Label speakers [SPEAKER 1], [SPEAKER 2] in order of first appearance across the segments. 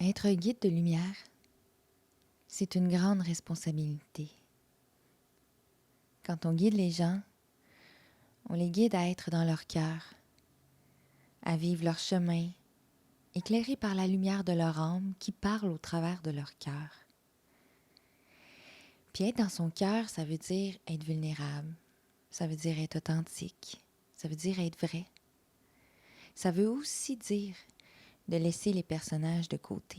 [SPEAKER 1] Être guide de lumière, c'est une grande responsabilité. Quand on guide les gens, on les guide à être dans leur cœur, à vivre leur chemin, éclairés par la lumière de leur âme qui parle au travers de leur cœur. Puis être dans son cœur, ça veut dire être vulnérable, ça veut dire être authentique, ça veut dire être vrai. Ça veut aussi dire de laisser les personnages de côté.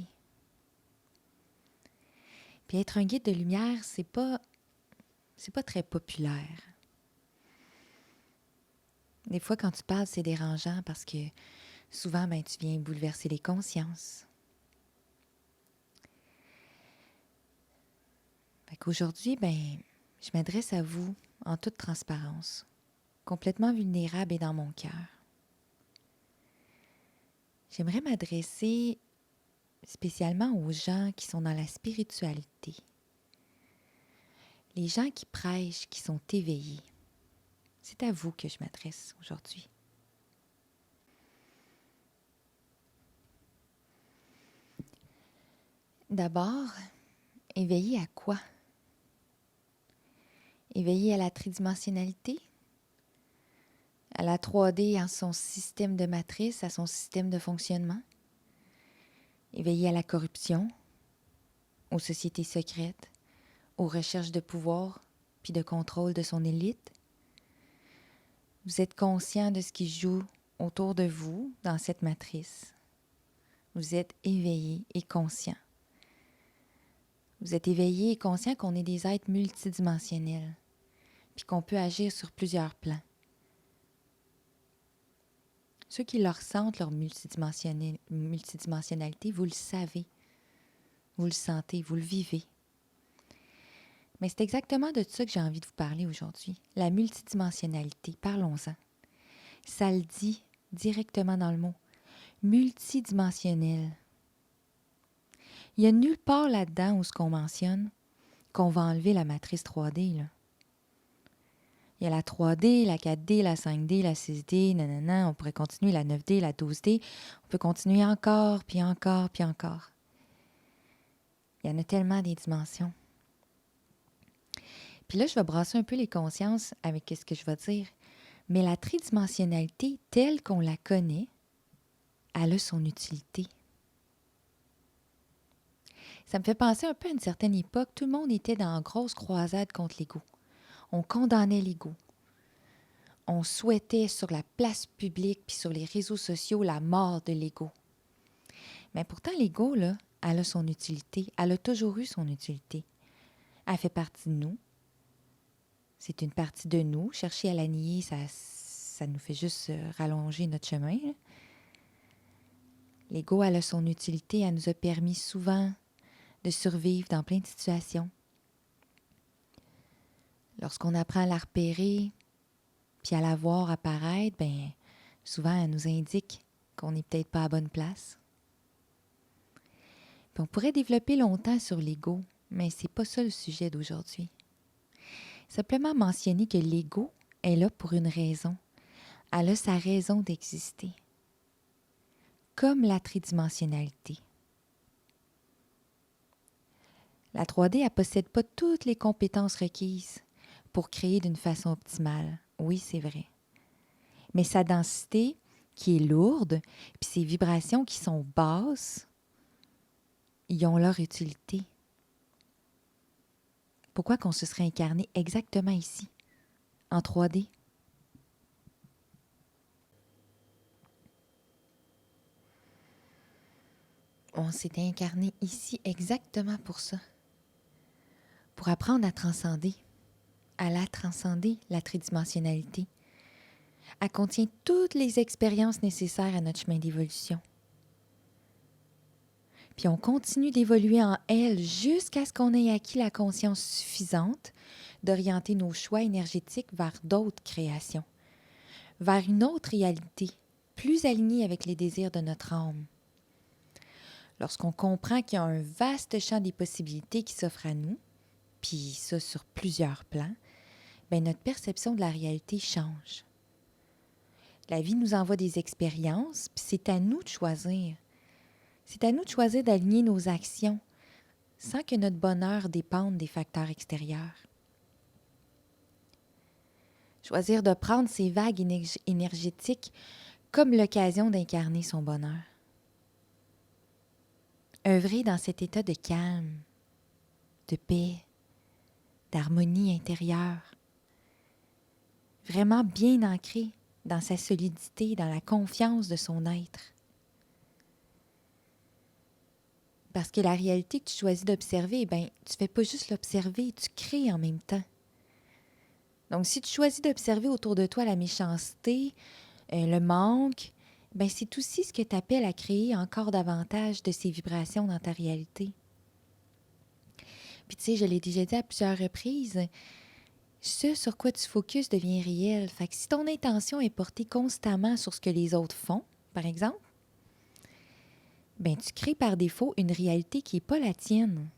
[SPEAKER 1] Puis être un guide de lumière, c'est pas très populaire. Des fois, quand tu parles, c'est dérangeant parce que souvent, tu viens bouleverser les consciences. Fait qu'aujourd'hui, je m'adresse à vous en toute transparence, complètement vulnérable et dans mon cœur. J'aimerais m'adresser spécialement aux gens qui sont dans la spiritualité, les gens qui prêchent, qui sont éveillés. C'est à vous que je m'adresse aujourd'hui. D'abord, éveillé à quoi? Éveillé à la tridimensionnalité, à la 3D en son système de matrice, à son système de fonctionnement, éveillé à la corruption, aux sociétés secrètes, aux recherches de pouvoir puis de contrôle de son élite. Vous êtes conscient de ce qui joue autour de vous dans cette matrice. Vous êtes éveillé et conscient. Vous êtes éveillé et conscient qu'on est des êtres multidimensionnels puis qu'on peut agir sur plusieurs plans. Ceux qui leur sentent leur multidimensionnalité, vous le savez, vous le sentez, vous le vivez. Mais c'est exactement de ça que j'ai envie de vous parler aujourd'hui. La multidimensionnalité, parlons-en. Ça le dit directement dans le mot. Multidimensionnel. Il n'y a nulle part là-dedans où ce qu'on mentionne qu'on va enlever la matrice 3D, là. Il y a la 3D, la 4D, la 5D, la 6D, nanana, on pourrait continuer la 9D, la 12D. On peut continuer encore, puis encore, puis encore. Il y en a tellement des dimensions. Puis là, je vais brasser un peu les consciences avec ce que je vais dire. Mais la tridimensionnalité, telle qu'on la connaît, elle a son utilité. Ça me fait penser un peu à une certaine époque. Tout le monde était dans une grosse croisade contre l'ego. On condamnait l'ego. On souhaitait sur la place publique puis sur les réseaux sociaux la mort de l'ego. Mais pourtant, l'ego, là, elle a son utilité. Elle a toujours eu son utilité. Elle fait partie de nous. C'est une partie de nous. Chercher à la nier, ça nous fait juste rallonger notre chemin, là. L'ego, elle a son utilité. Elle nous a permis souvent de survivre dans plein de situations. Lorsqu'on apprend à la repérer, puis à la voir apparaître, souvent, elle nous indique qu'on n'est peut-être pas à bonne place. Puis on pourrait développer longtemps sur l'ego, mais c'est pas ça le sujet d'aujourd'hui. Simplement mentionner que l'ego est là pour une raison. Elle a sa raison d'exister. Comme la tridimensionnalité. La 3D, elle ne possède pas toutes les compétences requises pour créer d'une façon optimale. Oui, c'est vrai. Mais sa densité, qui est lourde, puis ses vibrations qui sont basses, ils ont leur utilité. Pourquoi qu'on se serait incarné exactement ici, en 3D? On s'est incarné ici exactement pour ça. Pour apprendre à transcender, à la transcender, la tridimensionnalité. Elle contient toutes les expériences nécessaires à notre chemin d'évolution. Puis on continue d'évoluer en elle jusqu'à ce qu'on ait acquis la conscience suffisante d'orienter nos choix énergétiques vers d'autres créations, vers une autre réalité, plus alignée avec les désirs de notre âme. Lorsqu'on comprend qu'il y a un vaste champ des possibilités qui s'offre à nous, puis ça sur plusieurs plans, notre perception de la réalité change. La vie nous envoie des expériences, puis c'est à nous de choisir C'est à nous de choisir d'aligner nos actions sans que notre bonheur dépende des facteurs extérieurs. Choisir de prendre ces vagues énergétiques comme l'occasion d'incarner son bonheur. Œuvrer dans cet état de calme, de paix, d'harmonie intérieure. Vraiment bien ancré dans sa solidité, dans la confiance de son être. Parce que la réalité que tu choisis d'observer, tu ne fais pas juste l'observer, tu crées en même temps. Donc, si tu choisis d'observer autour de toi la méchanceté, le manque, c'est aussi ce que tu appelles à créer encore davantage de ces vibrations dans ta réalité. Puis tu sais, je l'ai déjà dit à plusieurs reprises, ce sur quoi tu focuses devient réel. Fait que si ton intention est portée constamment sur ce que les autres font, par exemple, tu crées par défaut une réalité qui n'est pas la tienne.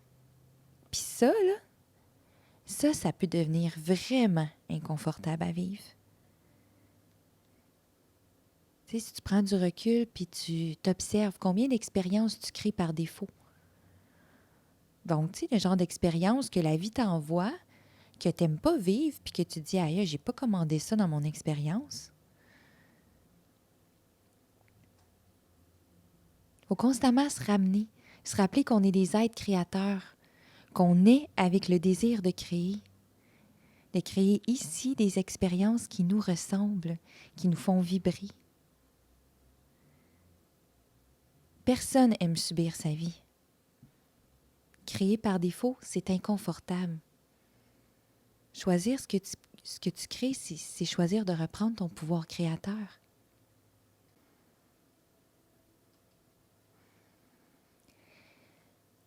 [SPEAKER 1] Puis ça, là, ça peut devenir vraiment inconfortable à vivre. Tu sais, si tu prends du recul puis tu t'observes combien d'expériences tu crées par défaut. Donc, tu sais, le genre d'expérience que la vie t'envoie, que tu n'aimes pas vivre puis que tu te dis « Aïe, j'ai pas commandé ça dans mon expérience ». Il faut constamment se ramener, se rappeler qu'on est des êtres créateurs, qu'on est avec le désir de créer ici des expériences qui nous ressemblent, qui nous font vibrer. Personne n'aime subir sa vie. Créer par défaut, c'est inconfortable. Choisir ce que tu crées, c'est choisir de reprendre ton pouvoir créateur.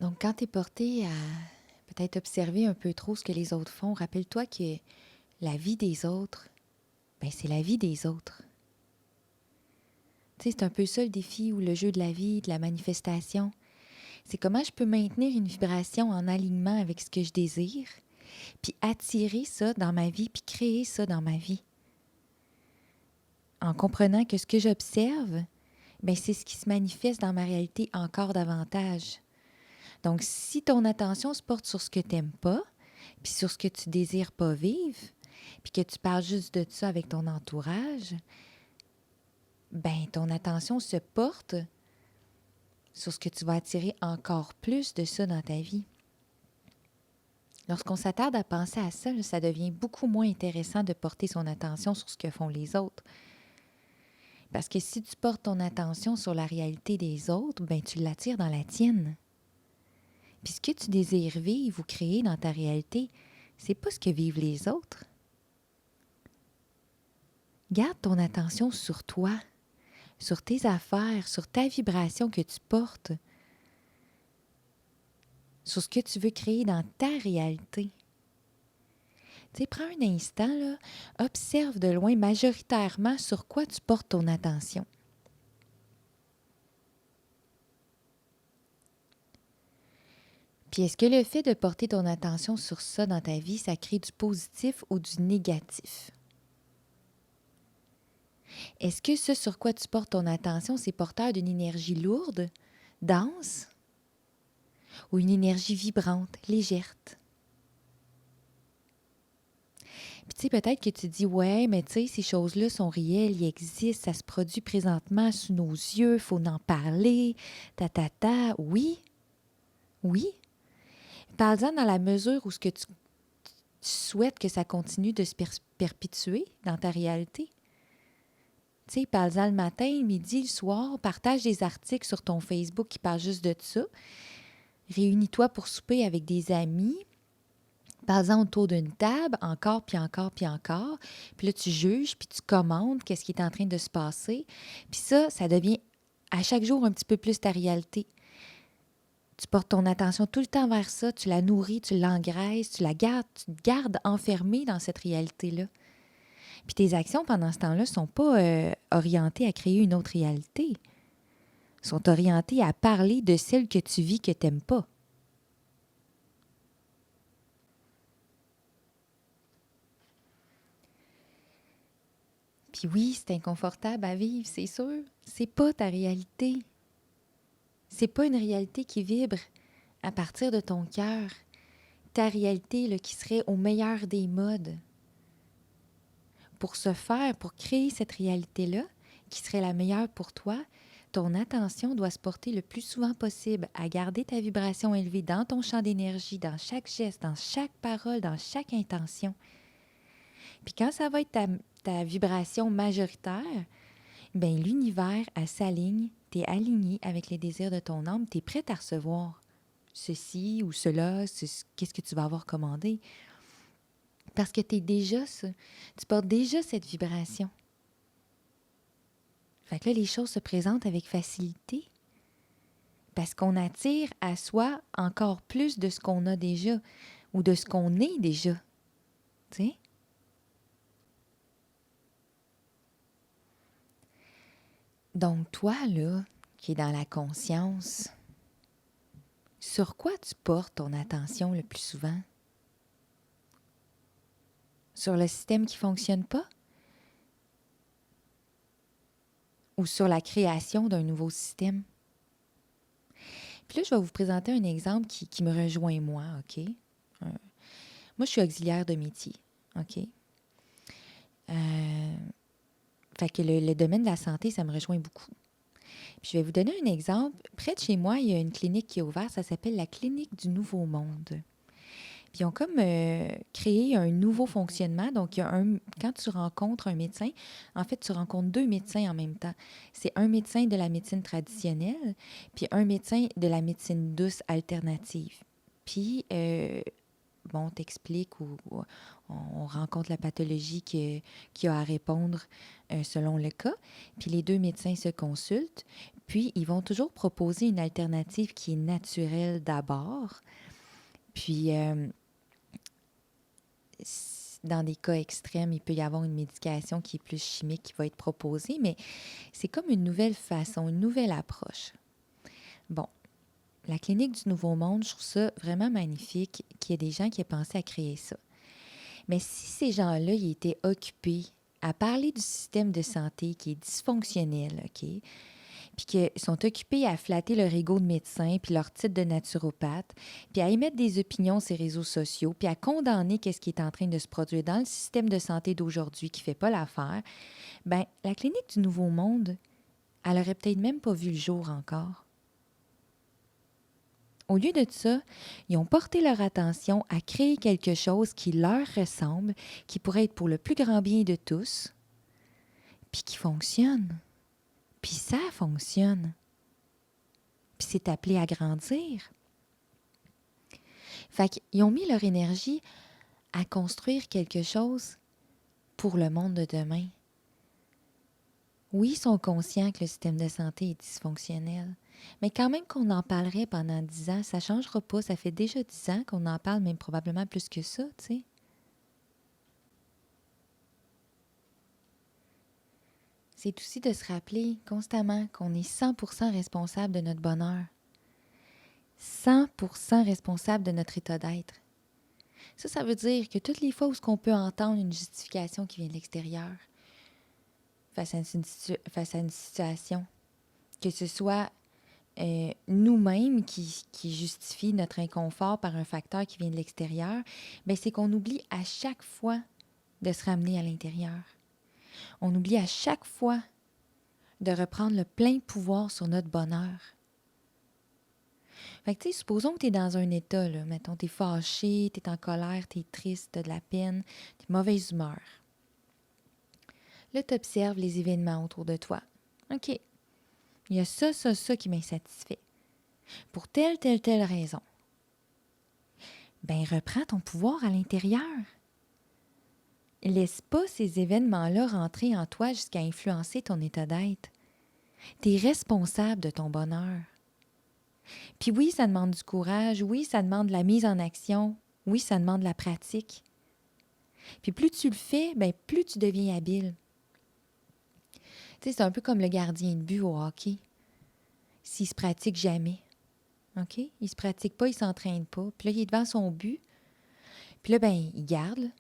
[SPEAKER 1] Donc, quand tu es porté à peut-être observer un peu trop ce que les autres font, rappelle-toi que la vie des autres, c'est la vie des autres. Tu sais, c'est un peu ça le défi ou le jeu de la vie, de la manifestation. C'est comment je peux maintenir une vibration en alignement avec ce que je désire, puis attirer ça dans ma vie, puis créer ça dans ma vie. En comprenant que ce que j'observe, c'est ce qui se manifeste dans ma réalité encore davantage. Donc, si ton attention se porte sur ce que tu n'aimes pas, puis sur ce que tu désires pas vivre, puis que tu parles juste de ça avec ton entourage, ton attention se porte sur ce que tu vas attirer encore plus de ça dans ta vie. Lorsqu'on s'attarde à penser à ça, ça devient beaucoup moins intéressant de porter son attention sur ce que font les autres. Parce que si tu portes ton attention sur la réalité des autres, tu l'attires dans la tienne. Puis ce que tu désires vivre ou créer dans ta réalité, c'est pas ce que vivent les autres. Garde ton attention sur toi, sur tes affaires, sur ta vibration que tu portes, sur ce que tu veux créer dans ta réalité. Tu sais, prends un instant, là, observe de loin majoritairement sur quoi tu portes ton attention. Puis est-ce que le fait de porter ton attention sur ça dans ta vie, ça crée du positif ou du négatif? Est-ce que ce sur quoi tu portes ton attention, c'est porteur d'une énergie lourde, dense, ou une énergie vibrante, légère? Puis tu sais, peut-être que tu dis, ouais, mais tu sais, ces choses-là sont réelles, ils existent, ça se produit présentement sous nos yeux, il faut en parler, Oui, oui. Parle-en dans la mesure où ce que tu souhaites que ça continue de se perpétuer dans ta réalité. Tu sais, parle-en le matin, le midi, le soir, partage des articles sur ton Facebook qui parlent juste de ça. Réunis-toi pour souper avec des amis. Parle-en autour d'une table, encore, puis encore, puis encore. Puis là, tu juges, puis tu commandes qu'est-ce qui est en train de se passer. Puis ça devient à chaque jour un petit peu plus ta réalité. Tu portes ton attention tout le temps vers ça, tu la nourris, tu l'engraisses, tu te gardes enfermée dans cette réalité-là. Puis tes actions pendant ce temps-là ne sont pas orientées à créer une autre réalité. Sont orientées à parler de celle que tu vis que tu n'aimes pas. Puis oui, c'est inconfortable à vivre, c'est sûr. C'est pas ta réalité. C'est pas une réalité qui vibre à partir de ton cœur. Ta réalité là, qui serait au meilleur des modes. Pour ce faire, pour créer cette réalité-là, qui serait la meilleure pour toi, ton attention doit se porter le plus souvent possible à garder ta vibration élevée dans ton champ d'énergie, dans chaque geste, dans chaque parole, dans chaque intention. Puis quand ça va être ta vibration majoritaire, bien l'univers, elle s'aligne, tu es aligné avec les désirs de ton âme, tu es prête à recevoir ceci ou cela, qu'est-ce que tu vas avoir commandé. Parce que tu es déjà ça, tu portes déjà cette vibration. Fait que là, les choses se présentent avec facilité parce qu'on attire à soi encore plus de ce qu'on a déjà ou de ce qu'on est déjà. Tu sais? Donc, toi, là, qui es dans la conscience, sur quoi tu portes ton attention le plus souvent? Sur le système qui ne fonctionne pas? Ou sur la création d'un nouveau système? Puis là, je vais vous présenter un exemple qui me rejoint moi, OK? Moi, je suis auxiliaire de métier, OK? Fait que le domaine de la santé, ça me rejoint beaucoup. Puis je vais vous donner un exemple. Près de chez moi, il y a une clinique qui est ouverte, ça s'appelle la Clinique du Nouveau Monde. Puis ils ont comme créé un nouveau fonctionnement. Donc, il y a quand tu rencontres un médecin, en fait, tu rencontres 2 médecins en même temps. C'est un médecin de la médecine traditionnelle, puis un médecin de la médecine douce alternative. Puis, on t'explique ou on rencontre la pathologie qui a à répondre selon le cas. Puis les 2 médecins se consultent. Puis, ils vont toujours proposer une alternative qui est naturelle d'abord. Puis, dans des cas extrêmes, il peut y avoir une médication qui est plus chimique qui va être proposée, mais c'est comme une nouvelle façon, une nouvelle approche. Bon, la Clinique du Nouveau Monde, je trouve ça vraiment magnifique qu'il y ait des gens qui aient pensé à créer ça. Mais si ces gens-là, ils étaient occupés à parler du système de santé qui est dysfonctionnel, OK, puis qu'ils sont occupés à flatter leur ego de médecin, puis leur titre de naturopathe, puis à émettre des opinions sur les réseaux sociaux, puis à condamner qu'est-ce qui est en train de se produire dans le système de santé d'aujourd'hui qui ne fait pas l'affaire, bien, la Clinique du Nouveau Monde, elle aurait peut-être même pas vu le jour encore. Au lieu de ça, ils ont porté leur attention à créer quelque chose qui leur ressemble, qui pourrait être pour le plus grand bien de tous, puis qui fonctionne. Puis ça fonctionne. Puis c'est appelé à grandir. Fait qu'ils ont mis leur énergie à construire quelque chose pour le monde de demain. Oui, ils sont conscients que le système de santé est dysfonctionnel, mais quand même qu'on en parlerait pendant 10 ans, ça ne changera pas. Ça fait déjà 10 ans qu'on en parle, même probablement plus que ça, tu sais. C'est aussi de se rappeler constamment qu'on est 100% responsable de notre bonheur. 100% responsable de notre état d'être. Ça veut dire que toutes les fois où on peut entendre une justification qui vient de l'extérieur face à une situation, que ce soit nous-mêmes qui justifie notre inconfort par un facteur qui vient de l'extérieur, bien, c'est qu'on oublie à chaque fois de se ramener à l'intérieur. On oublie à chaque fois de reprendre le plein pouvoir sur notre bonheur. Fait que, tu sais, supposons que tu es dans un état, là, mettons, tu es fâché, tu es en colère, tu es triste, tu as de la peine, tu es de mauvaise humeur. Là, tu observes les événements autour de toi. OK, il y a ça qui m'insatisfait. Pour telle raison. Ben, reprends ton pouvoir à l'intérieur. Laisse pas ces événements-là rentrer en toi jusqu'à influencer ton état d'être. Tu es responsable de ton bonheur. Puis oui, ça demande du courage. Oui, ça demande de la mise en action. Oui, ça demande de la pratique. Puis plus tu le fais, ben plus tu deviens habile. Tu sais, c'est un peu comme le gardien de but au hockey. S'il se pratique jamais, OK? Il se pratique pas, il s'entraîne pas. Puis là, il est devant son but. Puis là, ben, il garde.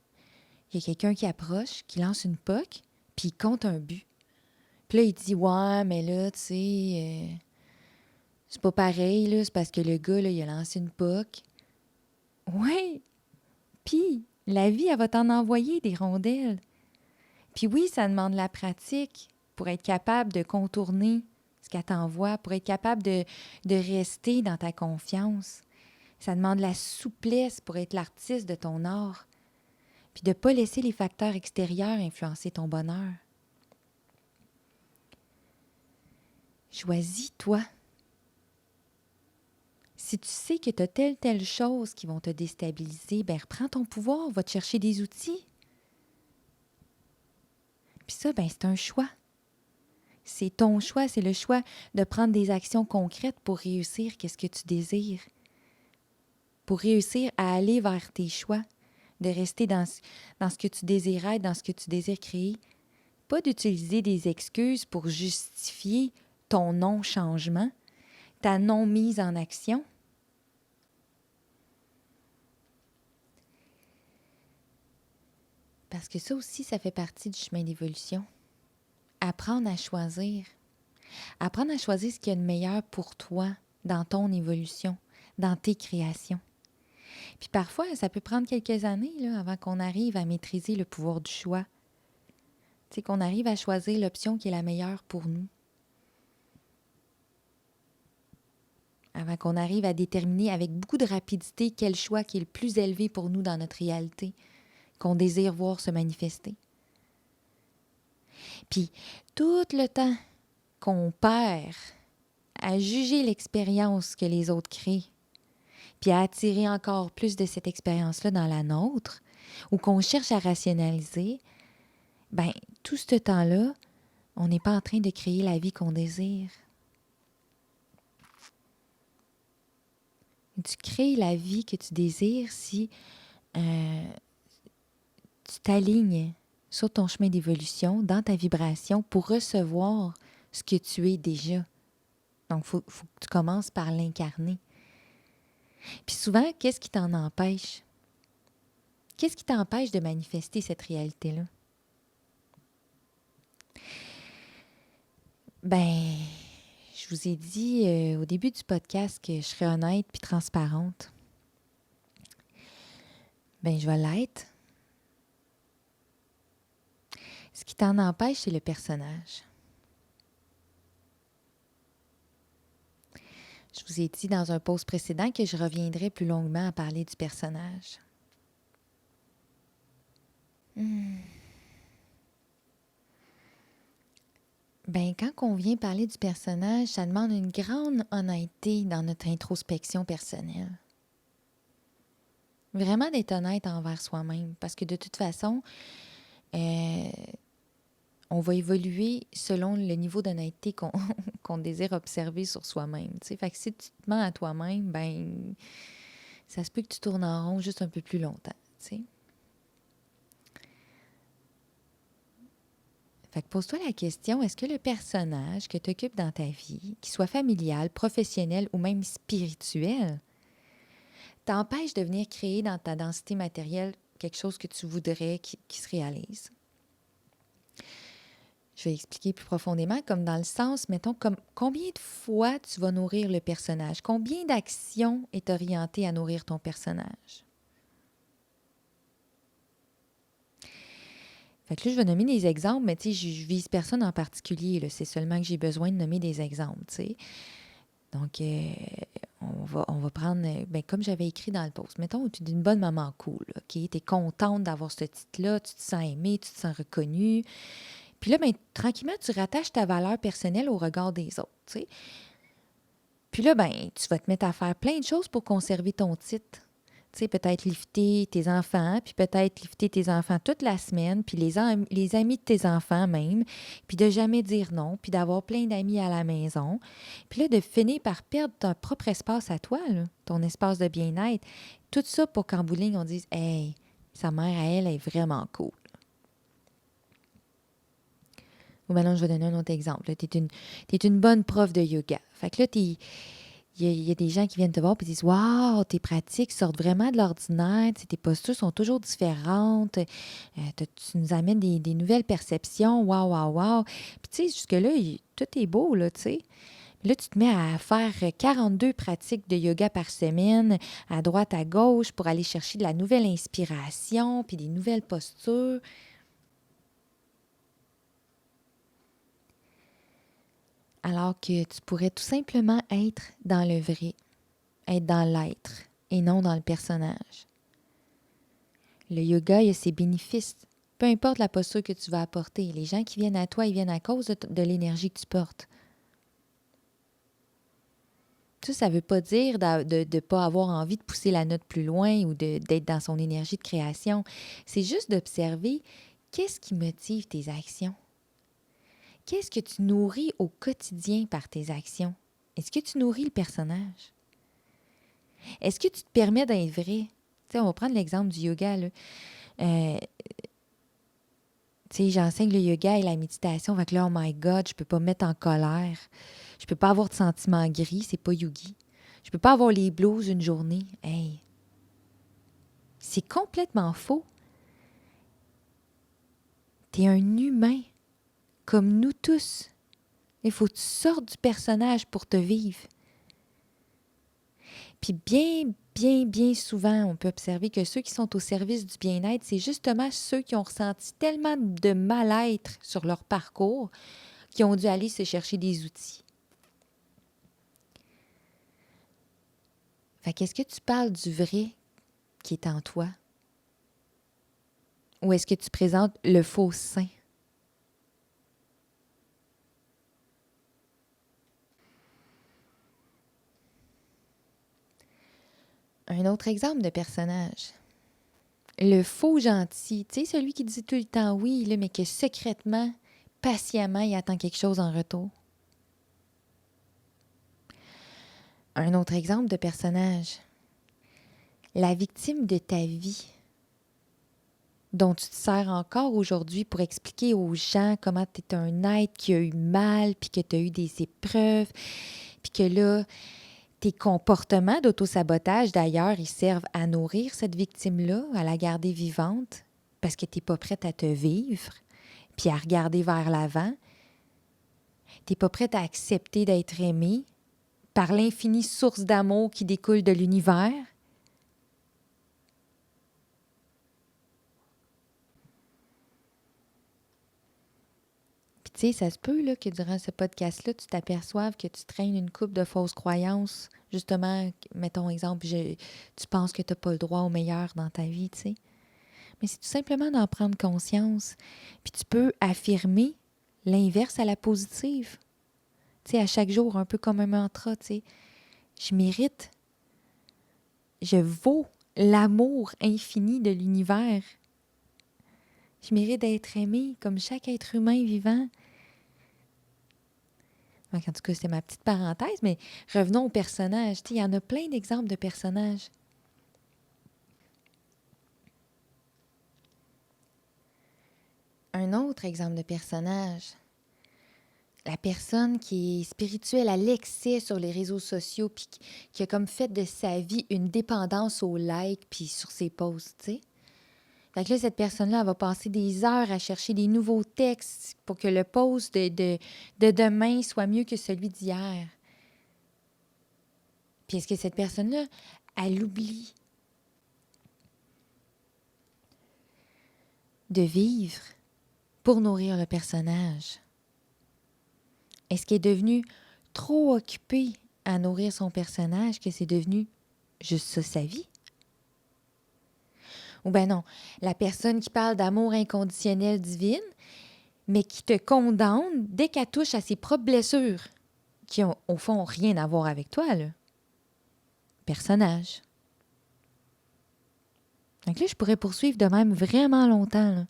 [SPEAKER 1] Il y a quelqu'un qui approche, qui lance une puck, puis il compte un but. Puis là, il dit « Ouais, mais là, tu sais, C'est pas pareil, là, c'est parce que le gars, là, il a lancé une POC. Ouais, puis la vie, elle va t'en envoyer des rondelles. Puis oui, ça demande la pratique pour être capable de contourner ce qu'elle t'envoie, pour être capable de rester dans ta confiance. Ça demande la souplesse pour être l'artiste de ton art, puis de ne pas laisser les facteurs extérieurs influencer ton bonheur. Choisis, toi. Si tu sais que tu as telle chose qui vont te déstabiliser, ben reprends ton pouvoir, va te chercher des outils. Puis ça, ben c'est un choix. C'est ton choix, c'est le choix de prendre des actions concrètes pour réussir qu'est-ce que tu désires. Pour réussir à aller vers tes choix, de rester dans ce que tu désires être, dans ce que tu désires créer. Pas d'utiliser des excuses pour justifier ton non-changement, ta non-mise en action. Parce que ça aussi, ça fait partie du chemin d'évolution. Apprendre à choisir. Apprendre à choisir ce qui est le meilleur pour toi dans ton évolution, dans tes créations. Puis parfois, ça peut prendre quelques années là, avant qu'on arrive à maîtriser le pouvoir du choix. Tu sais, qu'on arrive à choisir l'option qui est la meilleure pour nous. Avant qu'on arrive à déterminer avec beaucoup de rapidité quel choix qui est le plus élevé pour nous dans notre réalité, qu'on désire voir se manifester. Puis, tout le temps qu'on perd à juger l'expérience que les autres créent, puis à attirer encore plus de cette expérience-là dans la nôtre, ou qu'on cherche à rationaliser, ben tout ce temps-là, on n'est pas en train de créer la vie qu'on désire. Tu crées la vie que tu désires si tu t'alignes sur ton chemin d'évolution, dans ta vibration, pour recevoir ce que tu es déjà. Donc, faut que tu commences par l'incarner. Puis souvent, qu'est-ce qui t'en empêche? Qu'est-ce qui t'empêche de manifester cette réalité-là? Ben, je vous ai dit au début du podcast que je serais honnête puis transparente. Ben, je vais l'être. Ce qui t'en empêche, c'est le personnage. Je vous ai dit dans un post précédent que je reviendrai plus longuement à parler du personnage. Ben, quand on vient parler du personnage, ça demande une grande honnêteté dans notre introspection personnelle. Vraiment d'être honnête envers soi-même. Parce que de toute façon, on va évoluer selon le niveau d'honnêteté qu'on désire observer sur soi-même. T'sais. Fait que si tu te mens à toi-même, ben ça se peut que tu tournes en rond juste un peu plus longtemps. T'sais. Fait que pose-toi la question, est-ce que le personnage que tu occupes dans ta vie, qu'il soit familial, professionnel ou même spirituel, t'empêche de venir créer dans ta densité matérielle quelque chose que tu voudrais qui se réalise? Je vais expliquer plus profondément, comme dans le sens, mettons, comme combien de fois tu vas nourrir le personnage? Combien d'actions est orientée à nourrir ton personnage? Fait que là, je vais nommer des exemples, mais tu sais, je vise personne en particulier. Là. C'est seulement que j'ai besoin de nommer des exemples, tu sais. Donc, on va prendre, ben, comme j'avais écrit dans le post, mettons, tu es une bonne maman cool, OK? Tu es contente d'avoir ce titre-là, tu te sens aimée, tu te sens reconnue. Puis là, ben, tranquillement, tu rattaches ta valeur personnelle au regard des autres, tu sais. Puis là, ben, tu vas te mettre à faire plein de choses pour conserver ton titre. Tu sais, peut-être lifter tes enfants, puis peut-être lifter tes enfants toute la semaine, puis les amis de tes enfants même, puis de jamais dire non, puis d'avoir plein d'amis à la maison. Puis là, de finir par perdre ton propre espace à toi, là, ton espace de bien-être. Tout ça pour qu'en bout de ligne, on dise « Hey, sa mère, à elle, est vraiment cool. » Ou maintenant, je vais donner un autre exemple. Tu es une bonne prof de yoga. Fait que là, il y a des gens qui viennent te voir et disent « Wow, tes pratiques sortent vraiment de l'ordinaire. Tes postures sont toujours différentes. Tu nous amènes des nouvelles perceptions. Wow, wow, wow. » Puis tu sais, jusque-là, tout est beau, là, tu sais. Là, tu te mets à faire 42 pratiques de yoga par semaine, à droite, à gauche, pour aller chercher de la nouvelle inspiration, puis des nouvelles postures. Alors que tu pourrais tout simplement être dans le vrai, être dans l'être, et non dans le personnage. Le yoga, il a ses bénéfices. Peu importe la posture que tu vas apporter. Les gens qui viennent à toi, ils viennent à cause de l'énergie que tu portes. Ça ne veut pas dire de ne pas avoir envie de pousser la note plus loin ou d'être dans son énergie de création. C'est juste d'observer qu'est-ce qui motive tes actions. Qu'est-ce que tu nourris au quotidien par tes actions? Est-ce que tu nourris le personnage? Est-ce que tu te permets d'être vrai? On va prendre l'exemple du yoga, là. J'enseigne le yoga et la méditation. Fait que là, oh my God, je peux pas me mettre en colère. Je peux pas avoir de sentiments gris, c'est pas yogi. Je peux pas avoir les blues une journée. Hey! C'est complètement faux. T'es un humain, comme nous tous. Il faut que tu sortes du personnage pour te vivre. Puis bien souvent, on peut observer que ceux qui sont au service du bien-être, c'est justement ceux qui ont ressenti tellement de mal-être sur leur parcours qui ont dû aller se chercher des outils. Fait qu'est-ce que tu parles du vrai qui est en toi? Ou est-ce que tu présentes le faux saint? Un autre exemple de personnage. Le faux gentil, tu sais, celui qui dit tout le temps oui, là, mais que secrètement, patiemment, il attend quelque chose en retour. Un autre exemple de personnage. La victime de ta vie, dont tu te sers encore aujourd'hui pour expliquer aux gens comment tu es un être qui a eu mal, puis que tu as eu des épreuves, puis que là, tes comportements d'autosabotage, d'ailleurs, ils servent à nourrir cette victime-là, à la garder vivante, parce que tu n'es pas prête à te vivre, puis à regarder vers l'avant. Tu n'es pas prête à accepter d'être aimée par l'infinie source d'amour qui découle de l'univers. Puis tu sais, ça se peut là, que durant ce podcast-là, tu t'aperçoives que tu traînes une couple de fausses croyances. Justement, mettons exemple, tu penses que tu n'as pas le droit au meilleur dans ta vie, tu sais. Mais c'est tout simplement d'en prendre conscience. Puis tu peux affirmer l'inverse à la positive. Tu sais, à chaque jour, un peu comme un mantra, tu sais. Je mérite, je vaux l'amour infini de l'univers. Je mérite d'être aimée comme chaque être humain vivant. Donc, en tout cas, c'était ma petite parenthèse, mais revenons aux personnages. Tu sais, il y en a plein d'exemples de personnages. Un autre exemple de personnage, la personne qui est spirituelle à l'excès sur les réseaux sociaux puis qui a comme fait de sa vie une dépendance aux likes puis sur ses posts, tu sais. Fait que là, cette personne-là, elle va passer des heures à chercher des nouveaux textes pour que le post de demain soit mieux que celui d'hier. Puis est-ce que cette personne-là, elle oublie de vivre pour nourrir le personnage? Est-ce qu'elle est devenue trop occupée à nourrir son personnage que c'est devenu juste ça sa vie? Ou ben non, la personne qui parle d'amour inconditionnel divine, mais qui te condamne dès qu'elle touche à ses propres blessures, qui ont au fond rien à voir avec toi, là. Personnage. Donc là, je pourrais poursuivre de même vraiment longtemps, là.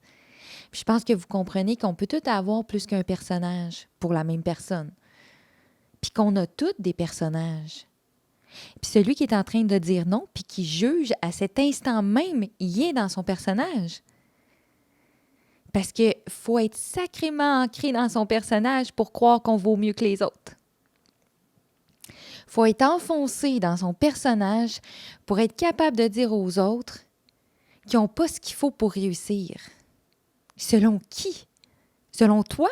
[SPEAKER 1] Puis je pense que vous comprenez qu'on peut tout avoir plus qu'un personnage pour la même personne. Puis qu'on a tous des personnages. Puis celui qui est en train de dire non, puis qui juge à cet instant même, il est dans son personnage. Parce qu'il faut être sacrément ancré dans son personnage pour croire qu'on vaut mieux que les autres. Il faut être enfoncé dans son personnage pour être capable de dire aux autres qu'ils n'ont pas ce qu'il faut pour réussir. Selon qui? Selon toi?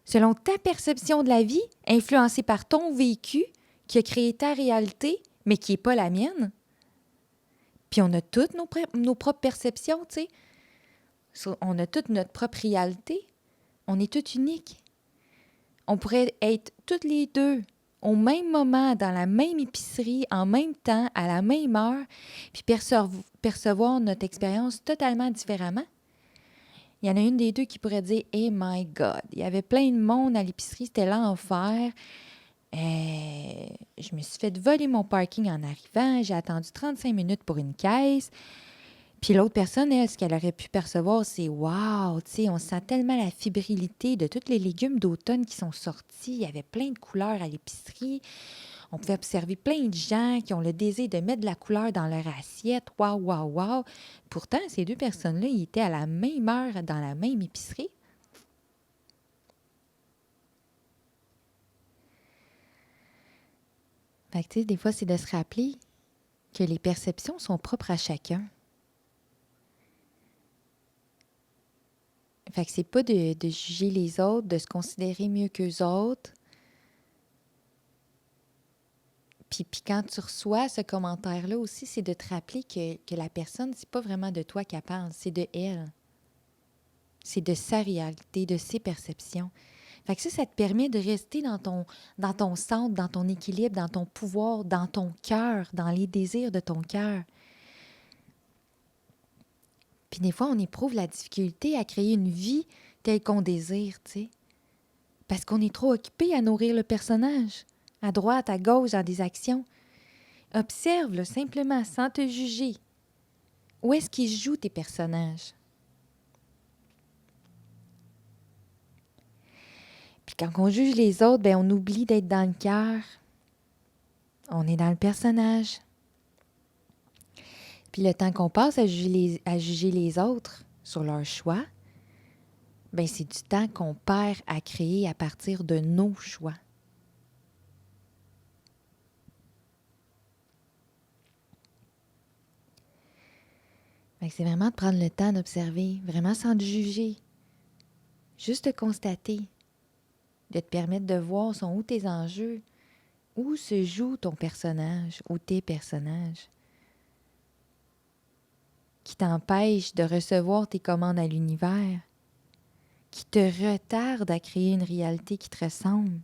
[SPEAKER 1] selon ta perception de la vie, influencée par ton vécu, qui a créé ta réalité, mais qui n'est pas la mienne. Puis on a toutes nos propres perceptions, tu sais. On a toute notre propre réalité. On est toutes uniques. On pourrait être toutes les deux au même moment, dans la même épicerie, en même temps, à la même heure, puis percevoir notre expérience totalement différemment. Il y en a une des deux qui pourrait dire « Hey my God! » Il y avait plein de monde à l'épicerie, c'était l'enfer. Je me suis fait voler mon parking en arrivant. J'ai attendu 35 minutes pour une caisse. Puis l'autre personne, elle, ce qu'elle aurait pu percevoir, c'est « Wow! » Tu sais, on sent tellement la fébrilité de tous les légumes d'automne qui sont sortis. Il y avait plein de couleurs à l'épicerie. On pouvait observer plein de gens qui ont le désir de mettre de la couleur dans leur assiette. Wow, wow, wow! Pourtant, ces deux personnes-là, ils étaient à la même heure dans la même épicerie. Fait que, tu sais, des fois, c'est de se rappeler que les perceptions sont propres à chacun. Fait que c'est pas de juger les autres, de se considérer mieux qu'eux autres. Puis quand tu reçois ce commentaire-là aussi, c'est de te rappeler que la personne, c'est pas vraiment de toi qu'elle parle, c'est de elle. C'est de sa réalité, de ses perceptions. Fait que ça te permet de rester dans ton centre, dans ton équilibre, dans ton pouvoir, dans ton cœur, dans les désirs de ton cœur. Puis des fois, on éprouve la difficulté à créer une vie telle qu'on désire, tu sais. Parce qu'on est trop occupé à nourrir le personnage, à droite, à gauche, dans des actions. Observe-le simplement, sans te juger. Où est-ce qu'ils jouent tes personnages? Puis quand on juge les autres, ben on oublie d'être dans le cœur. On est dans le personnage. Puis le temps qu'on passe à juger les autres sur leurs choix, ben c'est du temps qu'on perd à créer à partir de nos choix. Fait que c'est vraiment de prendre le temps d'observer, vraiment sans te juger. Juste de constater, de te permettre de voir sont où tes enjeux, où se joue ton personnage ou tes personnages, qui t'empêchent de recevoir tes commandes à l'univers, qui te retardent à créer une réalité qui te ressemble.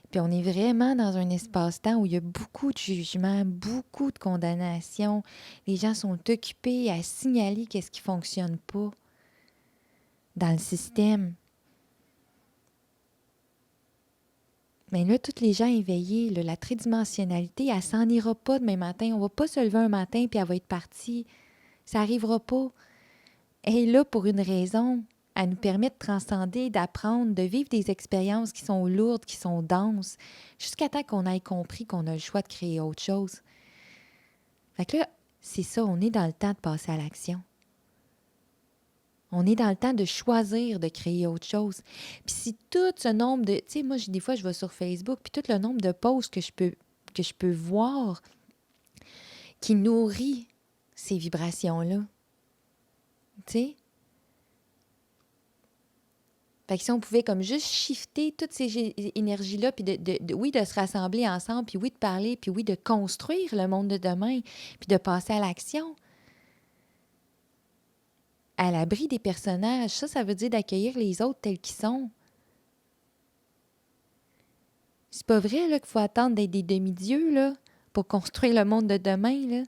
[SPEAKER 1] Puis on est vraiment dans un espace-temps où il y a beaucoup de jugements, beaucoup de condamnations. Les gens sont occupés à signaler qu'est-ce qui ne fonctionne pas dans le système. Mais là, tous les gens éveillés, là, la tridimensionnalité, elle s'en ira pas demain matin. On ne va pas se lever un matin puis elle va être partie. Ça n'arrivera pas. Elle est là pour une raison. Elle nous permet de transcender, d'apprendre, de vivre des expériences qui sont lourdes, qui sont denses, jusqu'à temps qu'on ait compris qu'on a le choix de créer autre chose. Fait que là, c'est ça, on est dans le temps de passer à l'action. On est dans le temps de choisir de créer autre chose. Puis si tout ce nombre de... Tu sais, moi, des fois, je vais sur Facebook, puis tout le nombre de posts que je peux voir qui nourrit ces vibrations-là. Tu sais? Fait que si on pouvait comme juste shifter toutes ces énergies-là, puis oui, de se rassembler ensemble, puis oui, de parler, puis oui, de construire le monde de demain, puis de passer à l'action. À l'abri des personnages, ça veut dire d'accueillir les autres tels qu'ils sont. C'est pas vrai là, qu'il faut attendre d'être des demi-dieux là, pour construire le monde de demain. Là.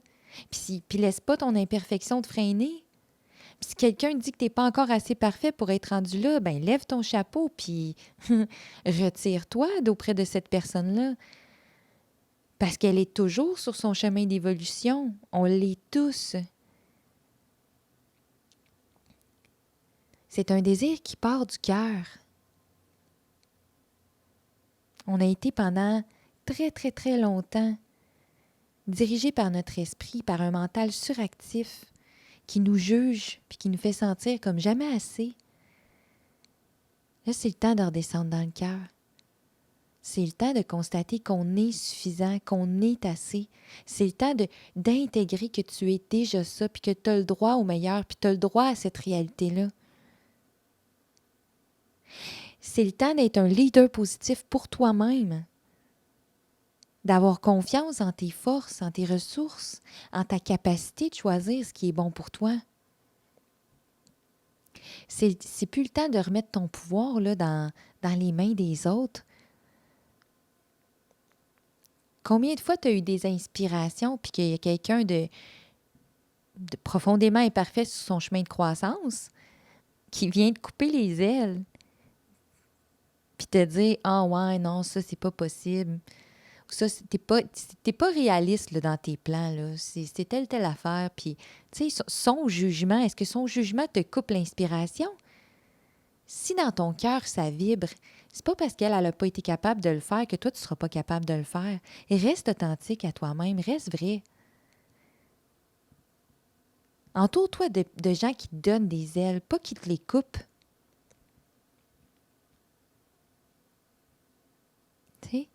[SPEAKER 1] Puis laisse pas ton imperfection te freiner. Puis si quelqu'un dit que t'es pas encore assez parfait pour être rendu là, ben lève ton chapeau puis retire-toi d'auprès de cette personne-là. Parce qu'elle est toujours sur son chemin d'évolution. On l'est tous. C'est un désir qui part du cœur. On a été pendant très, très, très longtemps dirigé par notre esprit, par un mental suractif qui nous juge puis qui nous fait sentir comme jamais assez. Là, c'est le temps de redescendre dans le cœur. C'est le temps de constater qu'on est suffisant, qu'on est assez. C'est le temps d'intégrer que tu es déjà ça, puis que tu as le droit au meilleur, puis tu as le droit à cette réalité-là. C'est le temps d'être un leader positif pour toi-même, d'avoir confiance en tes forces, en tes ressources, en ta capacité de choisir ce qui est bon pour toi. C'est plus le temps de remettre ton pouvoir là, dans les mains des autres. Combien de fois tu as eu des inspirations puis qu'il y a quelqu'un de profondément imparfait sur son chemin de croissance qui vient te couper les ailes puis te dire « Ah ouais, non, ça, c'est pas possible. » Ça, t'es pas réaliste là, dans tes plans. Là. C'est telle affaire. Puis, tu sais, son jugement, est-ce que son jugement te coupe l'inspiration? Si dans ton cœur, ça vibre, c'est pas parce qu'elle n'a pas été capable de le faire que toi, tu ne seras pas capable de le faire. Et reste authentique à toi-même, reste vrai. Entoure-toi de gens qui te donnent des ailes, pas qui te les coupent. Tu sais?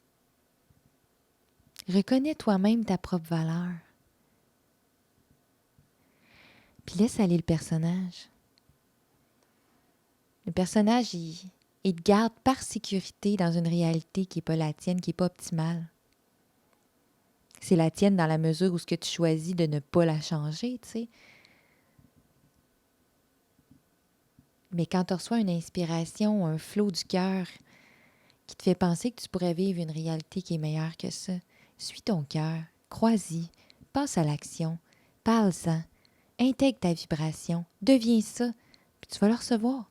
[SPEAKER 1] Reconnais toi-même ta propre valeur. Puis laisse aller le personnage. Le personnage, il te garde par sécurité dans une réalité qui n'est pas la tienne, qui n'est pas optimale. C'est la tienne dans la mesure où ce que tu choisis de ne pas la changer, tu sais. Mais quand tu reçois une inspiration, un flot du cœur qui te fait penser que tu pourrais vivre une réalité qui est meilleure que ça, suis ton cœur, crois-y, passe à l'action, parle-en, intègre ta vibration, deviens ça, puis tu vas le recevoir.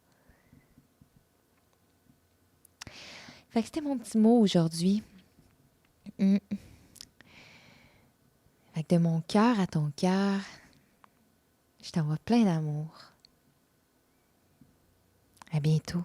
[SPEAKER 1] Fait que c'était mon petit mot aujourd'hui. Fait que de mon cœur à ton cœur, je t'envoie plein d'amour. À bientôt.